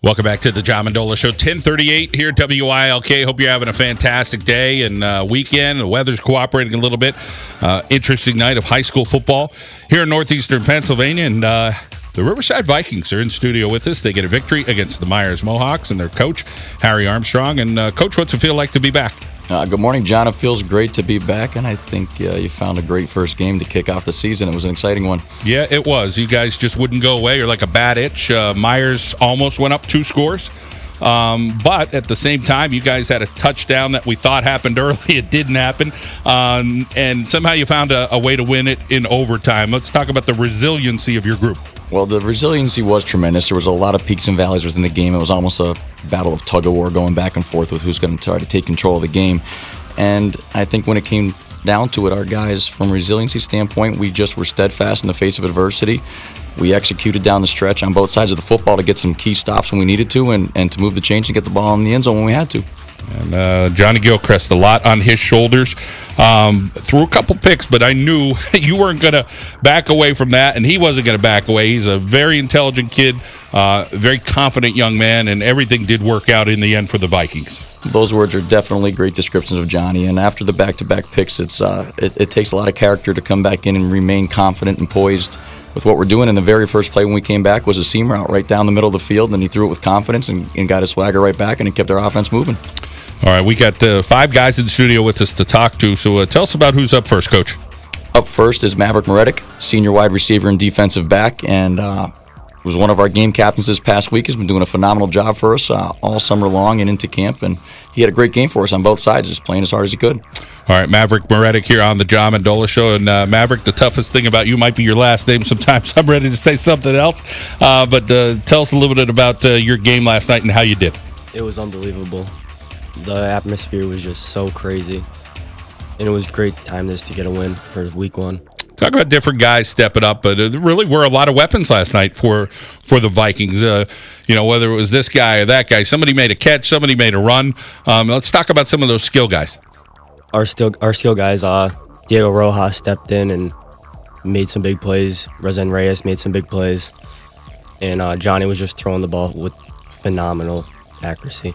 Welcome back to the John Mendola Show. 10:38 here at WILK. Hope you're having a fantastic day and weekend. The weather's cooperating a little bit. Interesting night of high school football here in northeastern Pennsylvania. And the Riverside Vikings are in studio with us. They get a victory against the Meyers Mohawks and their coach, Harry Armstrong. And, Coach, what's it feel like to be back? Good morning, John. It feels great to be back, and I think you found a great first game to kick off the season. It was an exciting one. Yeah, it was. You guys just wouldn't go away. You're like a bad itch. Myers almost went up 2 scores. But at the same time, you guys had a touchdown that we thought happened early. It didn't happen. And somehow you found a way to win it in overtime. Let's talk about the resiliency of your group. Well, the resiliency was tremendous. There was a lot of peaks and valleys within the game. It was almost a battle of tug-of-war going back and forth with who's going to try to take control of the game. And I think when it came down to it, our guys, from a resiliency standpoint, we just were steadfast in the face of adversity. We executed down the stretch on both sides of the football to get some key stops when we needed to and to move the chains and get the ball in the end zone when we had to. And Johnny Gilchrist, a lot on his shoulders. Threw a couple picks, but I knew you weren't going to back away from that, and he wasn't going to back away. He's a very intelligent kid, very confident young man, and everything did work out in the end for the Vikings. Those words are definitely great descriptions of Johnny, and after the back-to-back picks, it takes a lot of character to come back in and remain confident and poised with what we're doing. And the very first play when we came back was a seam route right down the middle of the field, and he threw it with confidence and got his swagger right back, and it kept our offense moving. All right, we got 5 guys in the studio with us to talk to, so tell us about who's up first, Coach. Up first is Maverick Moretic, senior wide receiver and defensive back, and was one of our game captains this past week. He's been doing a phenomenal job for us all summer long and into camp, and he had a great game for us on both sides, just playing as hard as he could. All right, Maverick Moretic here on the John Mendola Show. And Maverick, the toughest thing about you might be your last name. Sometimes I'm ready to say something else. But tell us a little bit about your game last night and how you did. It was unbelievable. The atmosphere was just so crazy. And it was a great time to get a win for week 1. Talk about different guys stepping up, but there really were a lot of weapons last night for the Vikings. Whether it was this guy or that guy, somebody made a catch, somebody made a run. Let's talk about some of those skill guys. Our skill guys, Diego Rojas stepped in and made some big plays. Rezen Reyes made some big plays. And Johnny was just throwing the ball with phenomenal accuracy.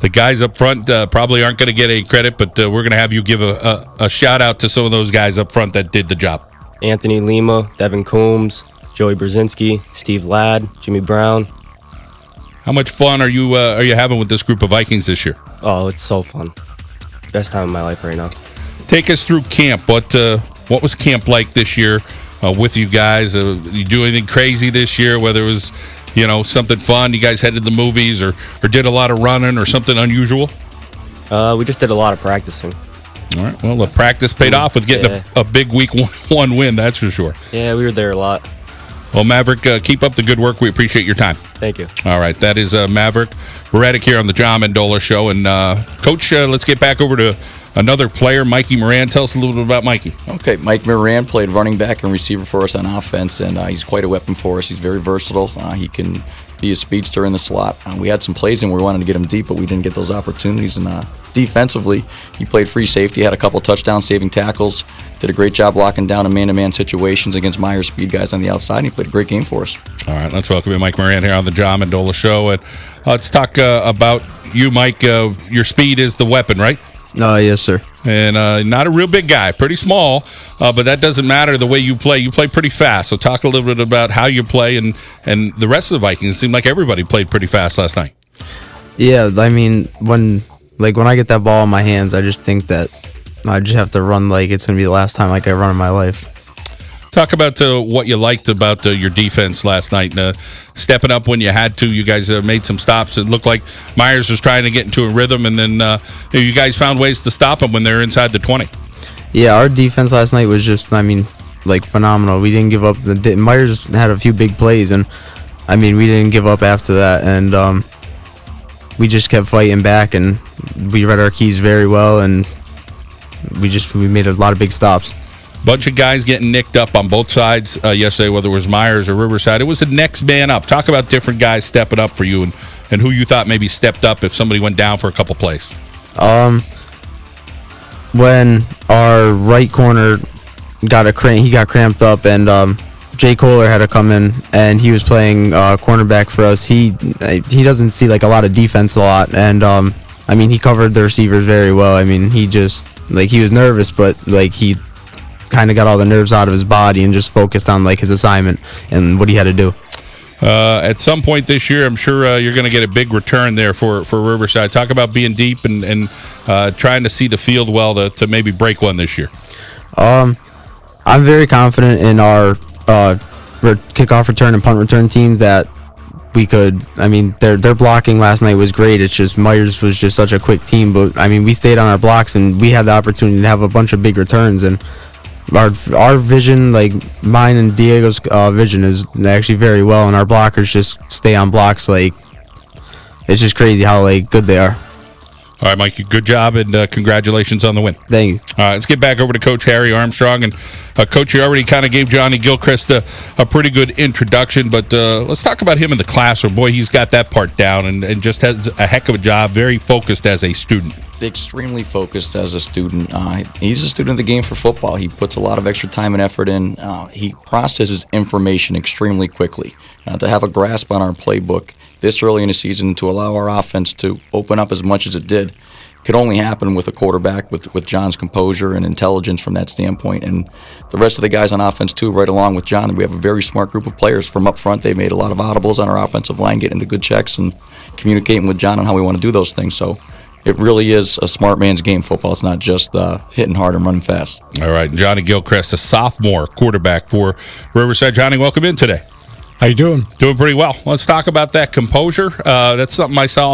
The guys up front probably aren't going to get any credit, but we're going to have you give a shout-out to some of those guys up front that did the job. Anthony Lima, Devin Coombs, Joey Brzezinski, Steve Ladd, Jimmy Brown. How much fun are you having with this group of Vikings this year? Oh, it's so fun. Best time of my life right now. Take us through camp. What was camp like this year with you guys? You do anything crazy this year, whether it was something fun, you guys headed to the movies or did a lot of running or something unusual? We just did a lot of practicing. All right. Well, the practice paid off with getting a big week 1 win, that's for sure. Yeah, we were there a lot. Well, Maverick, keep up the good work. We appreciate your time. Thank you. All right. That is Maverick Moretic here on the John Mendola Show. And, Coach, let's get back over to another player, Mikey Moran. Tell us a little bit about Mikey. Okay, Mike Moran played running back and receiver for us on offense, and he's quite a weapon for us. He's very versatile. He can be a speedster in the slot. We had some plays and we wanted to get him deep, but we didn't get those opportunities. And defensively, he played free safety, had a couple touchdowns, saving tackles, did a great job locking down in man-to-man situations against Myers speed guys on the outside, and he played a great game for us. All right, let's welcome in Mike Moran here on the John Mendola Show. And let's talk about you, Mike. Your speed is the weapon, right? Yes, sir. And not a real big guy, pretty small, but that doesn't matter the way you play. You play pretty fast. So talk a little bit about how you play and the rest of the Vikings. It seemed like everybody played pretty fast last night. Yeah, I mean, when I get that ball in my hands, I just think that I just have to run like it's going to be the last time I run in my life. Talk about what you liked about your defense last night. Stepping up when you had to. You guys made some stops. It looked like Myers was trying to get into a rhythm, and then you guys found ways to stop them when they're inside the 20. Yeah, our defense last night was just, phenomenal. We didn't give up. Myers had a few big plays, and, we didn't give up after that. And we just kept fighting back, and we read our keys very well, and we made a lot of big stops. Bunch of guys getting nicked up on both sides yesterday, whether it was Myers or Riverside. It was the next man up. Talk about different guys stepping up for you and who you thought maybe stepped up if somebody went down for a couple plays. When our right corner he got cramped up, and Jay Kohler had to come in, and he was playing cornerback for us. He doesn't see like a lot of defense a lot, and I mean, he covered the receivers very well. I mean, he just like he was nervous, but like he kind of got all the nerves out of his body and just focused on like his assignment and what he had to do. At some point this year, I'm sure you're going to get a big return there for Riverside. Talk about being deep and trying to see the field well to maybe break one this year. I'm very confident in our kickoff return and punt return teams that we could. I mean, their blocking last night was great. It's just Meyers was just such a quick team, but I mean, we stayed on our blocks and we had the opportunity to have a bunch of big returns. And our vision, like mine and Diego's vision, is actually very well, and our blockers just stay on blocks. Like, it's just crazy how like good they are. All right, Mike, good job, and congratulations on the win. Thank you. All right, let's get back over to Coach Harry Armstrong. And, Coach, you already kind of gave Johnny Gilchrist a pretty good introduction, but let's talk about him in the classroom. Boy, he's got that part down and just has a heck of a job, very focused as a student. Extremely focused as a student. He's a student of the game for football. He puts a lot of extra time and effort in. He processes information extremely quickly. To have a grasp on our playbook this early in the season, to allow our offense to open up as much as it did, could only happen with a quarterback with John's composure and intelligence from that standpoint. And the rest of the guys on offense, too, right along with John. We have a very smart group of players from up front. They made a lot of audibles on our offensive line, getting into good checks and communicating with John on how we want to do those things. So it really is a smart man's game, football. It's not just hitting hard and running fast. All right, Johnny Gilchrist, a sophomore quarterback for Riverside. Johnny, welcome in today. How you doing? Doing pretty well. Let's talk about that composure. That's something I saw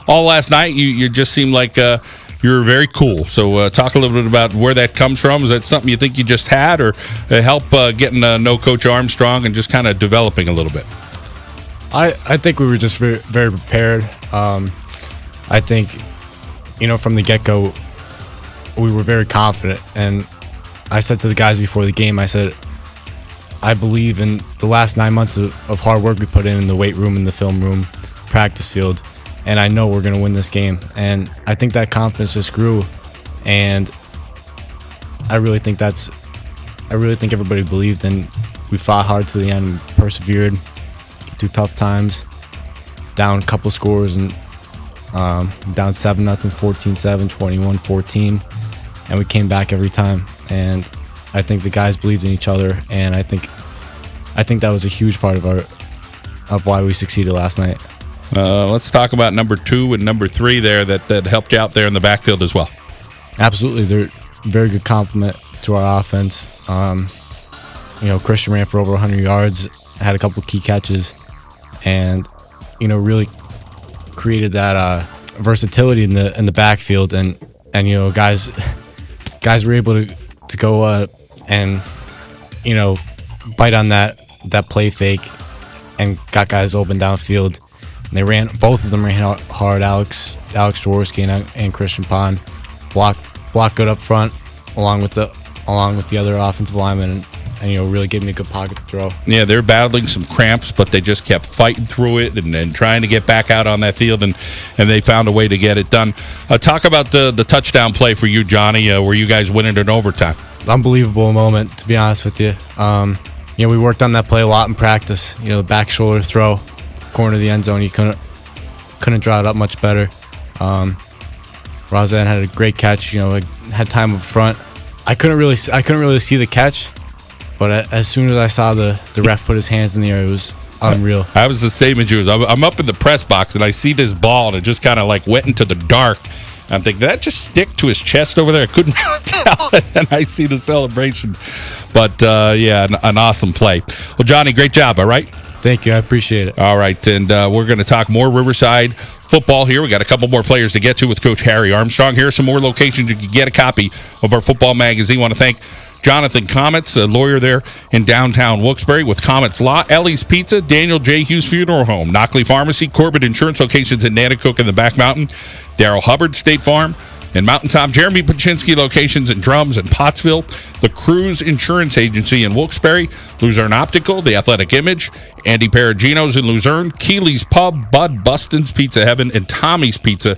all last night. You just seemed like you were very cool. So talk a little bit about where that comes from. Is that something you think you just had, or help getting to know Coach Armstrong and just kind of developing a little bit? I think we were just very, very prepared. I think, from the get-go, we were very confident. And I said to the guys before the game, I said, I believe in the last 9 months of hard work we put in the weight room, in the film room, practice field, and I know we're going to win this game. And I think that confidence just grew, and I really think everybody believed, and we fought hard to the end, persevered through tough times, down a couple scores, and down 7-0, 14-7, 21-14, and we came back every time. And I think the guys believed in each other, and I think that was a huge part of why we succeeded last night. Let's talk about number 2 and number 3 there that helped you out there in the backfield as well. Absolutely, they're a very good complement to our offense. Christian ran for over 100 yards, had a couple key catches, and really created that versatility in the backfield, and guys were able to go and bite on that play fake and got guys open downfield. And both of them ran hard. Alex Jaworski and Christian Pond block good up front, along with the other offensive linemen, and really gave me a good pocket to throw. Yeah, they're battling some cramps, but they just kept fighting through it and trying to get back out on that field, and they found a way to get it done. Talk about the touchdown play for you, Johnny, where you guys win it in overtime. Unbelievable moment, to be honest with you. We worked on that play a lot in practice. The back shoulder throw, corner of the end zone. You couldn't draw it up much better. Roseanne had a great catch. Had time up front. I couldn't really see the catch, but as soon as I saw the ref put his hands in the air, it was unreal. I was the same as you. I'm up in the press box and I see this ball, and it just kind of like went into the dark. I'm thinking, did that just stick to his chest over there? I couldn't really tell. And I see the celebration. But, an awesome play. Well, Johnny, great job, all right? Thank you. I appreciate it. All right, and we're going to talk more Riverside football here. We got a couple more players to get to with Coach Harry Armstrong. Here are some more locations you can get a copy of our football magazine. I want to thank Jonathan Comets, a lawyer there in downtown Wilkes-Barre with Comets Law, Ellie's Pizza, Daniel J. Hughes Funeral Home, Knockley Pharmacy, Corbett Insurance locations in Nanticoke and the Back Mountain, Darrell Hubbard State Farm in Mountain Top, Jeremy Paczynski locations in Drums and Pottsville, the Cruise Insurance Agency in Wilkes-Barre, Luzerne Optical, The Athletic Image, Andy Perugino's in Luzerne, Keeley's Pub, Bud Buston's Pizza Heaven, and Tommy's Pizza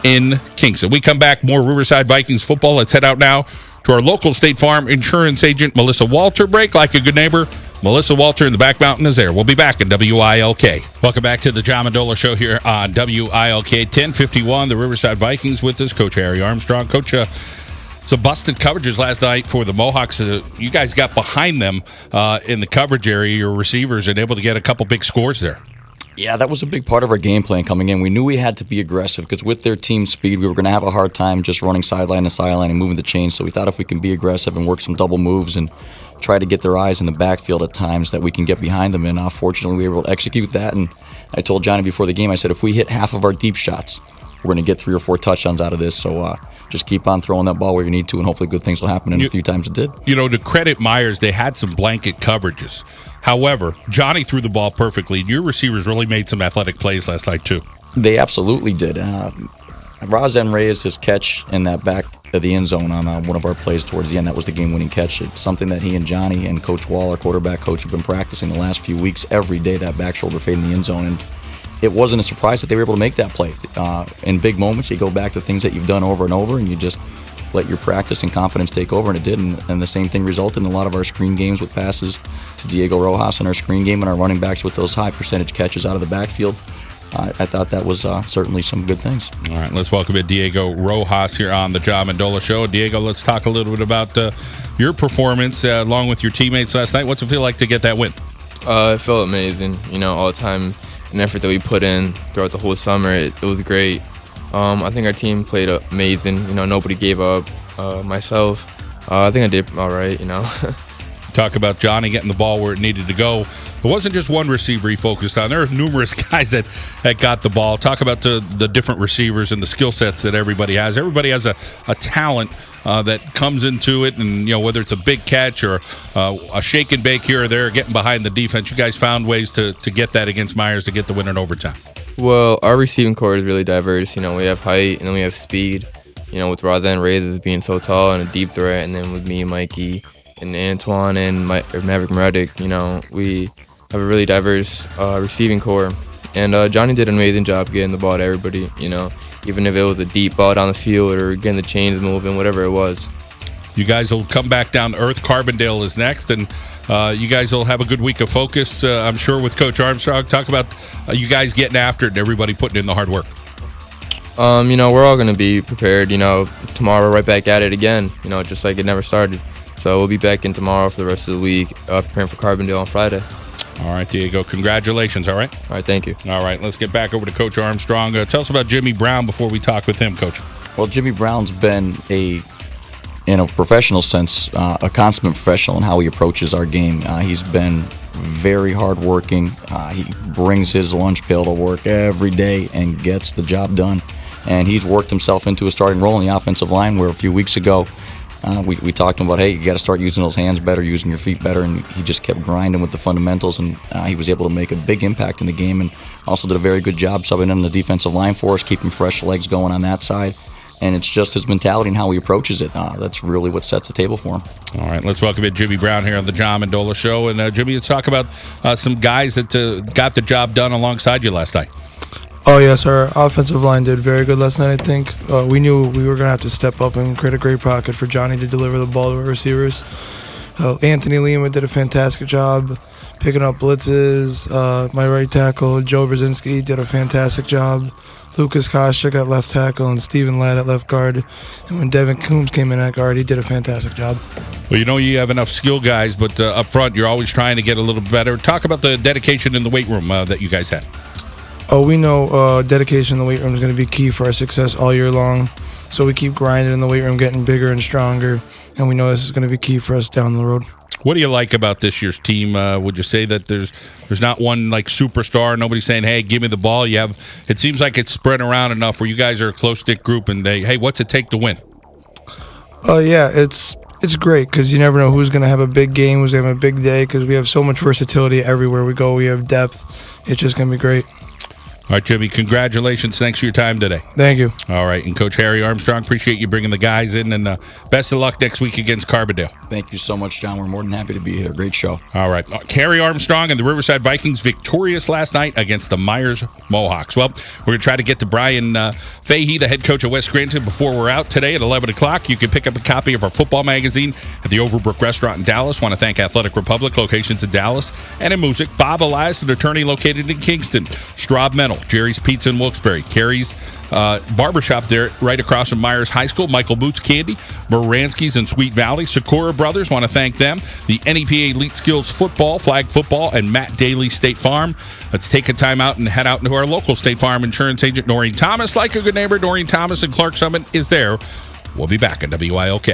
in Kingston. We come back, more Riverside Vikings football. Let's head out now to our local State Farm insurance agent, Melissa Walter. Break like a good neighbor. Melissa Walter in the back mountain is there. We'll be back in WILK. Welcome back to the John Mendola Show here on WILK. 10:51, the Riverside Vikings with us, Coach Harry Armstrong. Coach, some busted coverages last night for the Mohawks. You guys got behind them in the coverage area, your receivers, and able to get a couple big scores there. Yeah, that was a big part of our game plan coming in. We knew we had to be aggressive because with their team speed, we were going to have a hard time just running sideline to sideline and moving the chains. So we thought if we can be aggressive and work some double moves and try to get their eyes in the backfield at times that we can get behind them. And fortunately, we were able to execute that. And I told Johnny before the game, I said, if we hit half of our deep shots, we're going to get 3 or 4 touchdowns out of this. So just keep on throwing that ball where you need to, and hopefully good things will happen. And a few times it did. You know, to credit Meyers, they had some blanket coverages. However, Johnny threw the ball perfectly. Your receivers really made some athletic plays last night, too. They absolutely did. Razen Reyes' catch in that back of the end zone on one of our plays towards the end, that was the game-winning catch. It's something that he and Johnny and Coach Wall, our quarterback coach, have been practicing the last few weeks every day, that back shoulder fade in the end zone. And it wasn't a surprise that they were able to make that play. In big moments, you go back to things that you've done over and over, and you just let your practice and confidence take over, and it did. And the same thing resulted in a lot of our screen games with passes to Diego Rojas in our screen game, and our running backs with those high percentage catches out of the backfield. I thought that was certainly some good things. All right, let's welcome in Diego Rojas here on the John Mendola Show. Diego, let's talk a little bit about your performance along with your teammates last night. What's it feel like to get that win? It felt amazing. You know, all the time and effort that we put in throughout the whole summer, it was great. I think our team played amazing. You know, nobody gave up. Myself, I think I did all right, you know. Talk about Johnny getting the ball where it needed to go. It wasn't just one receiver he focused on. There are numerous guys that got the ball. Talk about the different receivers and the skill sets that everybody has. Everybody has a talent that comes into it, and you know, whether it's a big catch or a shake and bake here or there, getting behind the defense. You guys found ways to get that against Meyers to get the win in overtime. Well, our receiving core is really diverse. You know, we have height and then we have speed. You know, with Razen Reyes being so tall and a deep threat, and then with me, Mikey, and Antoine and Maverick Meredith, you know, we have a really diverse receiving core. And Johnny did an amazing job getting the ball to everybody, you know, even if it was a deep ball down the field or getting the chains moving, whatever it was. You guys will come back down to earth. Carbondale is next, and you guys will have a good week of focus, I'm sure, with Coach Armstrong. Talk about you guys getting after it and everybody putting in the hard work. You know, we're all going to be prepared. You know, tomorrow we're right back at it again, you know, just like it never started. So we'll be back in tomorrow for the rest of the week, preparing for Carbondale on Friday. All right, Diego, congratulations, all right? All right, thank you. All right, let's get back over to Coach Armstrong. Tell us about Jimmy Brown before we talk with him, Coach. Well, Jimmy Brown's been in a professional sense, a consummate professional in how he approaches our game. He's been very hardworking. He brings his lunch pail to work every day and gets the job done. And he's worked himself into a starting role in the offensive line, where a few weeks ago we talked to him about, hey, you got to start using those hands better, using your feet better, and he just kept grinding with the fundamentals, and he was able to make a big impact in the game, and also did a very good job subbing in the defensive line for us, keeping fresh legs going on that side. And it's just his mentality and how he approaches it. That's really what sets the table for him. All right, let's welcome in Jimmy Brown here on the John Mendola Show. And Jimmy, let's talk about some guys that got the job done alongside you last night. Oh, yes, our offensive line did very good last night, I think. We knew we were going to have to step up and create a great pocket for Johnny to deliver the ball to our receivers. Anthony Lima did a fantastic job picking up blitzes. My right tackle, Joe Brzezinski, did a fantastic job. Lucas Koshik at left tackle and Stephen Ladd at left guard. And when Devin Coombs came in at guard, he did a fantastic job. Well, you know you have enough skill guys, but up front you're always trying to get a little better. Talk about the dedication in the weight room that you guys had. Oh, we know dedication in the weight room is going to be key for our success all year long. So we keep grinding in the weight room, getting bigger and stronger, and we know this is going to be key for us down the road. What do you like about this year's team? Would you say that there's not one like superstar? Nobody's saying, "Hey, give me the ball." You have. It seems like it's spread around enough where you guys are a close-knit group, and hey, what's it take to win? Yeah, it's great because you never know who's going to have a big game, who's going to have a big day, because we have so much versatility everywhere we go. We have depth. It's just going to be great. All right, Jimmy, congratulations. Thanks for your time today. Thank you. All right, and Coach Harry Armstrong, appreciate you bringing the guys in, and best of luck next week against Carbondale. Thank you so much, John. We're more than happy to be here. Great show. All right. Harry Armstrong and the Riverside Vikings victorious last night against the Meyers Mohawks. Well, we're going to try to get to Brian Fahey, the head coach of West Scranton, before we're out today at 11 o'clock. You can pick up a copy of our football magazine at the Overbrook Restaurant in Dallas. Want to thank Athletic Republic, locations in Dallas and in Music. Bob Elias, an attorney located in Kingston. Straub Mental, Jerry's Pizza in Wilkes-Barre. Carrie's Barbershop there right across from Myers High School. Michael Boots Candy, Moransky's in Sweet Valley. Sakura Brothers, want to thank them. The NEPA Elite Skills Football, Flag Football, and Matt Daly State Farm. Let's take a time out and head out into our local State Farm insurance agent, Noreen Thomas. Like a good neighbor, Noreen Thomas and Clark Summit is there. We'll be back on WILK.